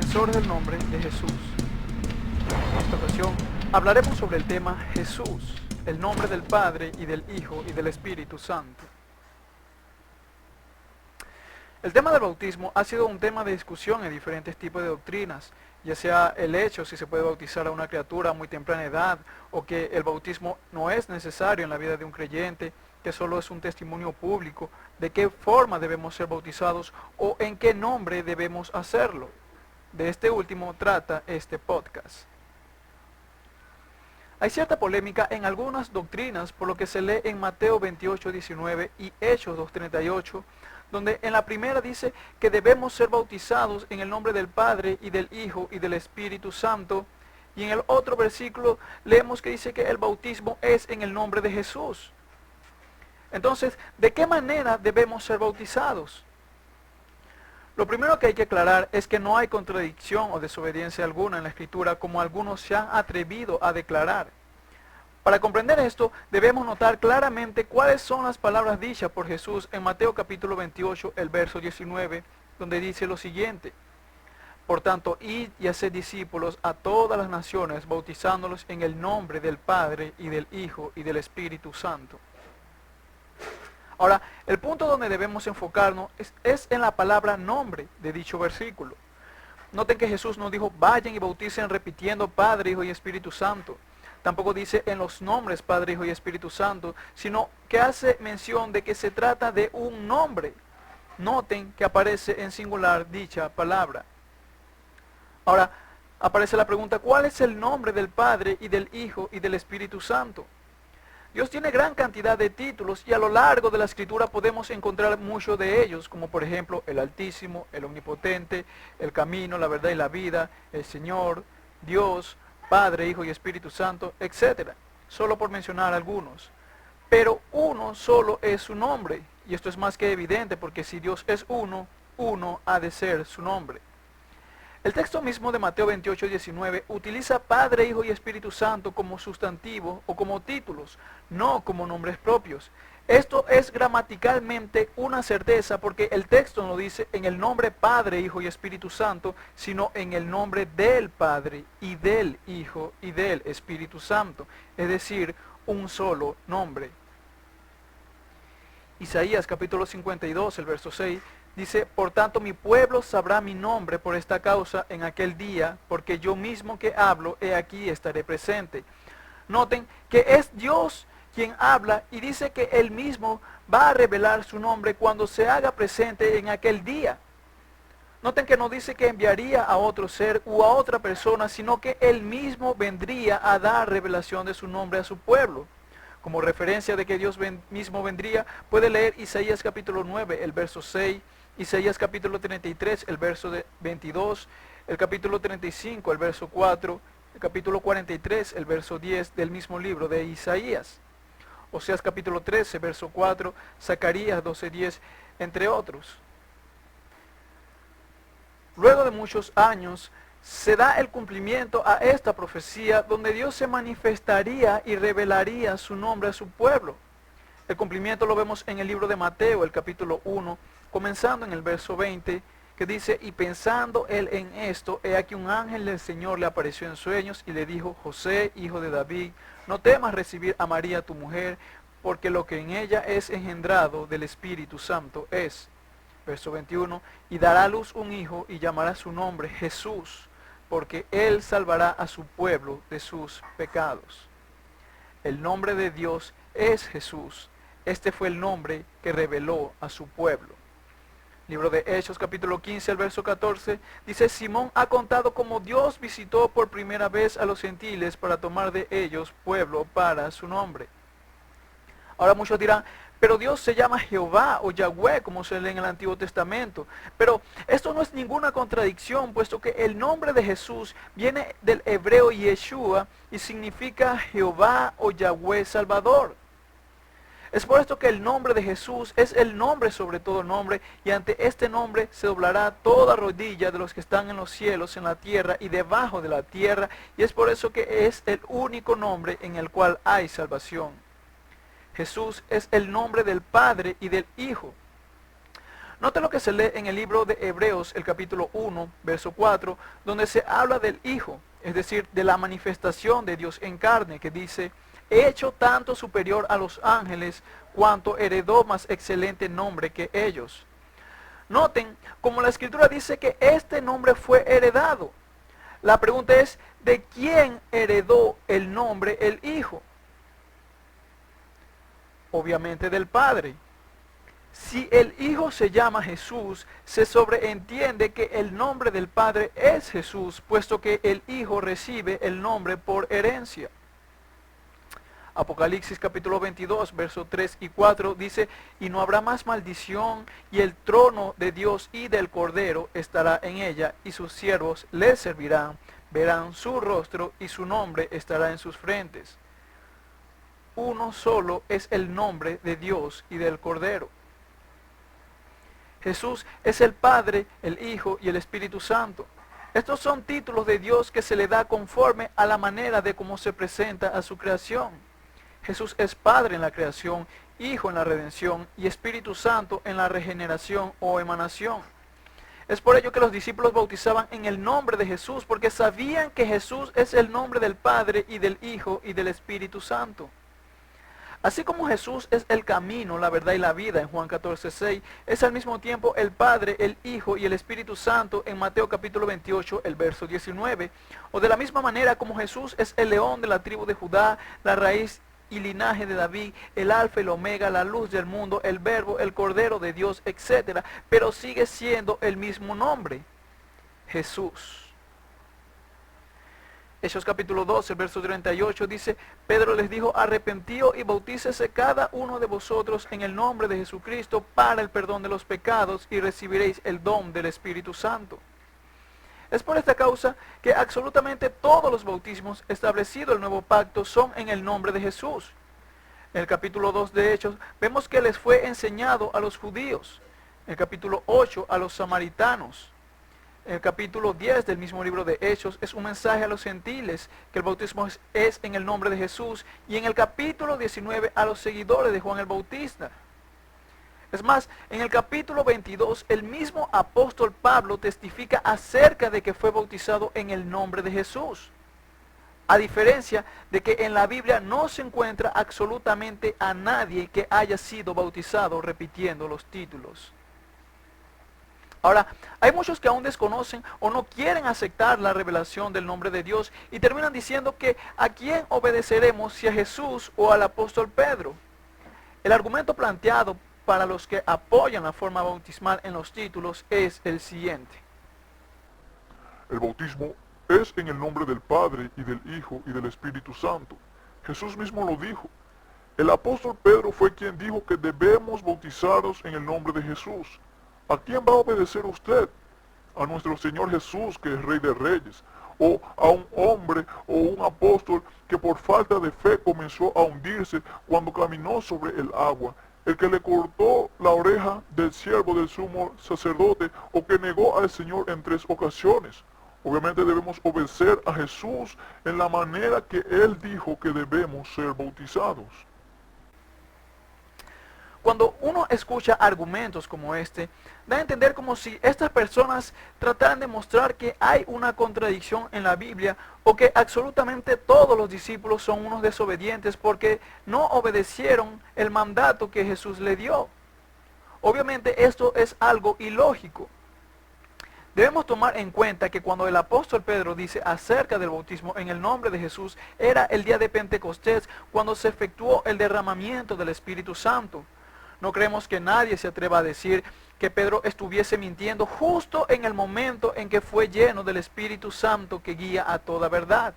defensor del nombre de Jesús. En esta ocasión hablaremos sobre el tema Jesús, el nombre del Padre y del Hijo y del Espíritu Santo. El tema del bautismo ha sido un tema de discusión en diferentes tipos de doctrinas, ya sea el hecho si se puede bautizar a una criatura a muy temprana edad, o que el bautismo no es necesario en la vida de un creyente, que solo es un testimonio público, de qué forma debemos ser bautizados o en qué nombre debemos hacerlo. De este último trata este podcast. Hay cierta polémica en algunas doctrinas por lo que se lee en Mateo 28:19 y Hechos 2:38, donde en la primera dice que debemos ser bautizados en el nombre del Padre y del Hijo y del Espíritu Santo, y en el otro versículo leemos que dice que el bautismo es en el nombre de Jesús. Entonces, ¿de qué manera debemos ser bautizados? Lo primero que hay que aclarar es que no hay contradicción o desobediencia alguna en la Escritura, como algunos se han atrevido a declarar. Para comprender esto, debemos notar claramente cuáles son las palabras dichas por Jesús en Mateo capítulo 28, el verso 19, donde dice lo siguiente: Por tanto, id y haced discípulos a todas las naciones, bautizándolos en el nombre del Padre y del Hijo y del Espíritu Santo. Ahora, el punto donde debemos enfocarnos es en la palabra nombre de dicho versículo. Noten que Jesús no dijo vayan y bauticen repitiendo Padre, Hijo y Espíritu Santo. Tampoco dice en los nombres Padre, Hijo y Espíritu Santo, sino que hace mención de que se trata de un nombre. Noten que aparece en singular dicha palabra. Ahora, aparece la pregunta, ¿cuál es el nombre del Padre y del Hijo y del Espíritu Santo? Dios tiene gran cantidad de títulos y a lo largo de la Escritura podemos encontrar muchos de ellos, como por ejemplo el Altísimo, el Omnipotente, el Camino, la Verdad y la Vida, el Señor, Dios, Padre, Hijo y Espíritu Santo, etc. Solo por mencionar algunos. Pero uno solo es su nombre, y esto es más que evidente porque si Dios es uno, uno ha de ser su nombre. El texto mismo de Mateo 28:19 utiliza Padre, Hijo y Espíritu Santo como sustantivo o como títulos, no como nombres propios. Esto es gramaticalmente una certeza porque el texto no dice en el nombre Padre, Hijo y Espíritu Santo, sino en el nombre del Padre y del Hijo y del Espíritu Santo, es decir, un solo nombre. Isaías capítulo 52, el verso 6, dice, por tanto mi pueblo sabrá mi nombre por esta causa en aquel día, porque yo mismo que hablo, he aquí estaré presente. Noten que es Dios quien habla y dice que Él mismo va a revelar su nombre cuando se haga presente en aquel día. Noten que no dice que enviaría a otro ser u a otra persona, sino que Él mismo vendría a dar revelación de su nombre a su pueblo. Como referencia de que Dios mismo vendría, puede leer Isaías capítulo 9, el verso 6, Isaías capítulo 33, el verso 22, el capítulo 35, el verso 4, el capítulo 43, el verso 10 del mismo libro de Isaías. Oseas capítulo 13, verso 4, Zacarías 12:10, entre otros. Luego de muchos años, se da el cumplimiento a esta profecía donde Dios se manifestaría y revelaría su nombre a su pueblo. El cumplimiento lo vemos en el libro de Mateo, el capítulo 1, comenzando en el verso 20, que dice, y pensando él en esto, he aquí un ángel del Señor le apareció en sueños y le dijo, José, hijo de David, no temas recibir a María tu mujer, porque lo que en ella es engendrado del Espíritu Santo es. Verso 21, y dará a luz un hijo y llamará su nombre Jesús, porque él salvará a su pueblo de sus pecados. El nombre de Dios es Jesús. Este fue el nombre que reveló a su pueblo. Libro de Hechos, capítulo 15, el verso 14, dice, Simón ha contado cómo Dios visitó por primera vez a los gentiles para tomar de ellos pueblo para su nombre. Ahora muchos dirán, pero Dios se llama Jehová o Yahweh, como se lee en el Antiguo Testamento. Pero esto no es ninguna contradicción, puesto que el nombre de Jesús viene del hebreo Yeshua y significa Jehová o Yahweh Salvador. Es por esto que el nombre de Jesús es el nombre sobre todo nombre, y ante este nombre se doblará toda rodilla de los que están en los cielos, en la tierra y debajo de la tierra, y es por eso que es el único nombre en el cual hay salvación. Jesús es el nombre del Padre y del Hijo. Note lo que se lee en el libro de Hebreos, el capítulo 1, verso 4, donde se habla del Hijo, es decir, de la manifestación de Dios en carne, que dice, hecho tanto superior a los ángeles, cuanto heredó más excelente nombre que ellos. Noten como la Escritura dice que este nombre fue heredado. La pregunta es, ¿de quién heredó el nombre el Hijo? Obviamente del Padre. Si el Hijo se llama Jesús, se sobreentiende que el nombre del Padre es Jesús, puesto que el Hijo recibe el nombre por herencia. Apocalipsis capítulo 22, versos 3 y 4 dice, y no habrá más maldición, y el trono de Dios y del Cordero estará en ella, y sus siervos le servirán, verán su rostro, y su nombre estará en sus frentes. Uno solo es el nombre de Dios y del Cordero. Jesús es el Padre, el Hijo y el Espíritu Santo. Estos son títulos de Dios que se le da conforme a la manera de cómo se presenta a su creación. Jesús es Padre en la creación, Hijo en la redención y Espíritu Santo en la regeneración o emanación. Es por ello que los discípulos bautizaban en el nombre de Jesús, porque sabían que Jesús es el nombre del Padre y del Hijo y del Espíritu Santo. Así como Jesús es el camino, la verdad y la vida en Juan 14:6, es al mismo tiempo el Padre, el Hijo y el Espíritu Santo en Mateo capítulo 28, el verso 19. O de la misma manera como Jesús es el león de la tribu de Judá, la raíz y linaje de David, el alfa y el omega, la luz del mundo, el verbo, el cordero de Dios, etc. Pero sigue siendo el mismo nombre, Jesús. Hechos capítulo 12, verso 38 dice, Pedro les dijo, arrepentíos y bautícese cada uno de vosotros en el nombre de Jesucristo para el perdón de los pecados y recibiréis el don del Espíritu Santo. Es por esta causa que absolutamente todos los bautismos establecidos en el nuevo pacto son en el nombre de Jesús. En el capítulo 2 de Hechos vemos que les fue enseñado a los judíos. En el capítulo 8 a los samaritanos. En el capítulo 10 del mismo libro de Hechos es un mensaje a los gentiles que el bautismo es en el nombre de Jesús. Y en el capítulo 19 a los seguidores de Juan el Bautista. Es más, en el capítulo 22 el mismo apóstol Pablo testifica acerca de que fue bautizado en el nombre de Jesús. A diferencia de que en la Biblia no se encuentra absolutamente a nadie que haya sido bautizado repitiendo los títulos. Ahora, hay muchos que aún desconocen o no quieren aceptar la revelación del nombre de Dios y terminan diciendo que ¿a quién obedeceremos, si a Jesús o al apóstol Pedro? El argumento planteado para los que apoyan la forma bautismal en los títulos es el siguiente. El bautismo es en el nombre del Padre y del Hijo y del Espíritu Santo. Jesús mismo lo dijo. El apóstol Pedro fue quien dijo que debemos bautizarnos en el nombre de Jesús. ¿A quién va a obedecer usted? ¿A nuestro Señor Jesús, que es Rey de Reyes? ¿O a un hombre o un apóstol que por falta de fe comenzó a hundirse cuando caminó sobre el agua? ¿El que le cortó la oreja del siervo del sumo sacerdote o que negó al Señor en 3 ocasiones? Obviamente debemos obedecer a Jesús en la manera que Él dijo que debemos ser bautizados. Cuando uno escucha argumentos como este, da a entender como si estas personas trataran de mostrar que hay una contradicción en la Biblia o que absolutamente todos los discípulos son unos desobedientes porque no obedecieron el mandato que Jesús le dio. Obviamente esto es algo ilógico. Debemos tomar en cuenta que cuando el apóstol Pedro dice acerca del bautismo en el nombre de Jesús, era el día de Pentecostés cuando se efectuó el derramamiento del Espíritu Santo. No creemos que nadie se atreva a decir que Pedro estuviese mintiendo justo en el momento en que fue lleno del Espíritu Santo que guía a toda verdad.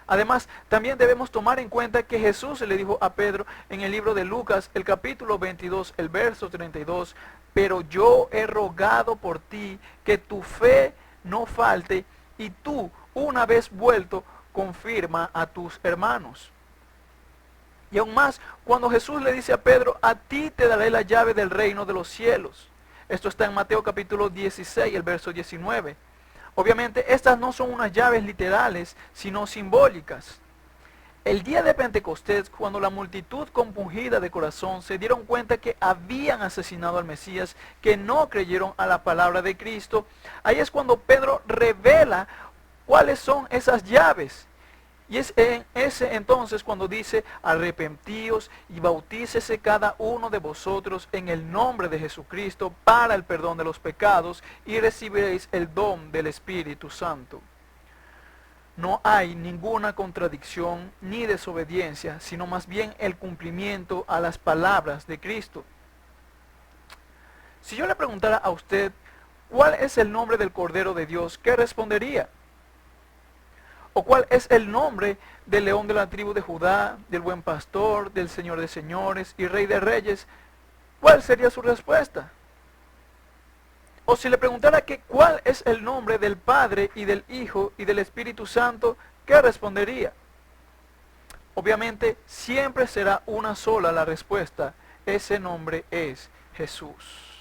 Además, también debemos tomar en cuenta que Jesús le dijo a Pedro en el libro de Lucas, el capítulo 22, el verso 32, pero yo he rogado por ti que tu fe no falte y tú, una vez vuelto, confirma a tus hermanos. Y aún más, cuando Jesús le dice a Pedro, a ti te daré la llave del reino de los cielos. Esto está en Mateo capítulo 16, el verso 19. Obviamente, estas no son unas llaves literales, sino simbólicas. El día de Pentecostés, cuando la multitud compungida de corazón se dieron cuenta que habían asesinado al Mesías, que no creyeron a la palabra de Cristo, ahí es cuando Pedro revela cuáles son esas llaves. Y es en ese entonces cuando dice, arrepentíos y bautícese cada uno de vosotros en el nombre de Jesucristo para el perdón de los pecados y recibiréis el don del Espíritu Santo. No hay ninguna contradicción ni desobediencia, sino más bien el cumplimiento a las palabras de Cristo. Si yo le preguntara a usted, ¿cuál es el nombre del Cordero de Dios?, ¿qué respondería? ¿O cuál es el nombre del león de la tribu de Judá, del buen pastor, del Señor de señores y Rey de reyes? ¿Cuál sería su respuesta? O si le preguntara que cuál es el nombre del Padre y del Hijo y del Espíritu Santo, ¿qué respondería? Obviamente siempre será una sola la respuesta. Ese nombre es Jesús.